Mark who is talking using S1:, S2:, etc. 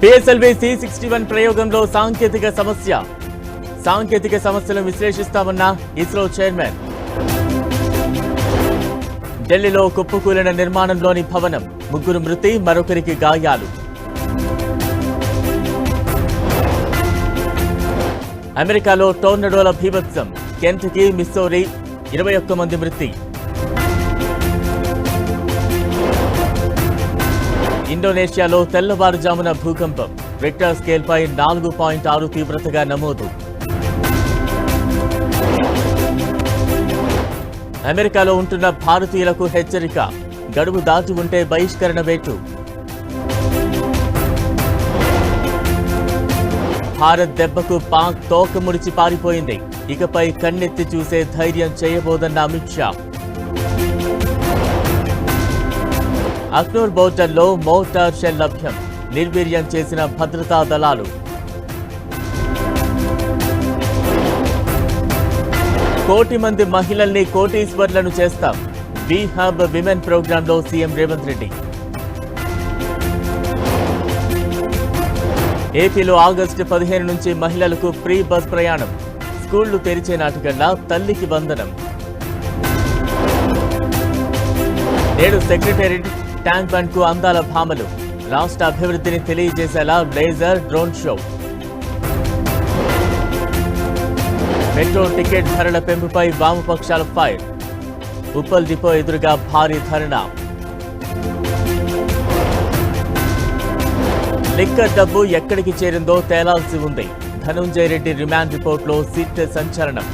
S1: PSLV C61 ప్రయోగంలో సాంకేతిక సమస్యలను విశ్లేషిస్తామన్న ఇస్రో చైర్మన్. ఢిల్లీలో కుప్పకూలిన నిర్మాణంలోని భవనం, 3 మృతి, మరొకరికి గాయాలు. అమెరికాలో టోర్నడోల బీభత్సం, కెంటకీ, మిస్సౌరీ 21 మంది మృతి. ఇండోనేషియాలో తెల్లవారుజామున భూకంపం, రిక్టర్ స్కేల్పై 4.6 తీవ్రతగా నమోదు. అమెరికాలో ఉంటున్న భారతీయులకు హెచ్చరిక, గడువు దాటి ఉంటే బహిష్కరణ వేటు. భారత్ దెబ్బకు పాక్ తోక ముడిచి పారిపోయింది, ఇకపై కన్నెత్తి చూసే ధైర్యం చేయబోదన్న అమిత్ షా. అక్నూర్ బోర్డర్లో మోటార్ షెల్ లభ్యం, నిర్వీర్యం చేసిన భద్రతా దళాలు. కోటి మంది మహిళల్ని కోటీశ్వర్లను చేస్తాం, బీ హబ్ విమెన్ ప్రోగ్రాంలో సీఎం రేవంత్ రెడ్డి. ఏపీలో ఆగస్టు 15 నుంచి మహిళలకు ఫ్రీ బస్ ప్రయాణం, స్కూళ్లు తెరిచే నాటికల్లా తల్లికి వందనం. నేడు సెక్రటేరియట్, ట్యాంక్ బండ్ కు అందాల భామలు, రాష్ట్ర అభివృద్ధిని తెలియజేసేలా laser, drone show. Metro ticket ధరల పెంపుపై వామపక్షాల ఫైర్, ఉప్పల్ డిపో ఎదురుగా భారీ ధర్నా. లిక్కర్ డబ్బు ఎక్కడికి చేరిందో తేలాల్సి ఉంది, ధనుంజయ రెడ్డి రిమాండ్ రిపోర్టులో సిట్ సంచలనం.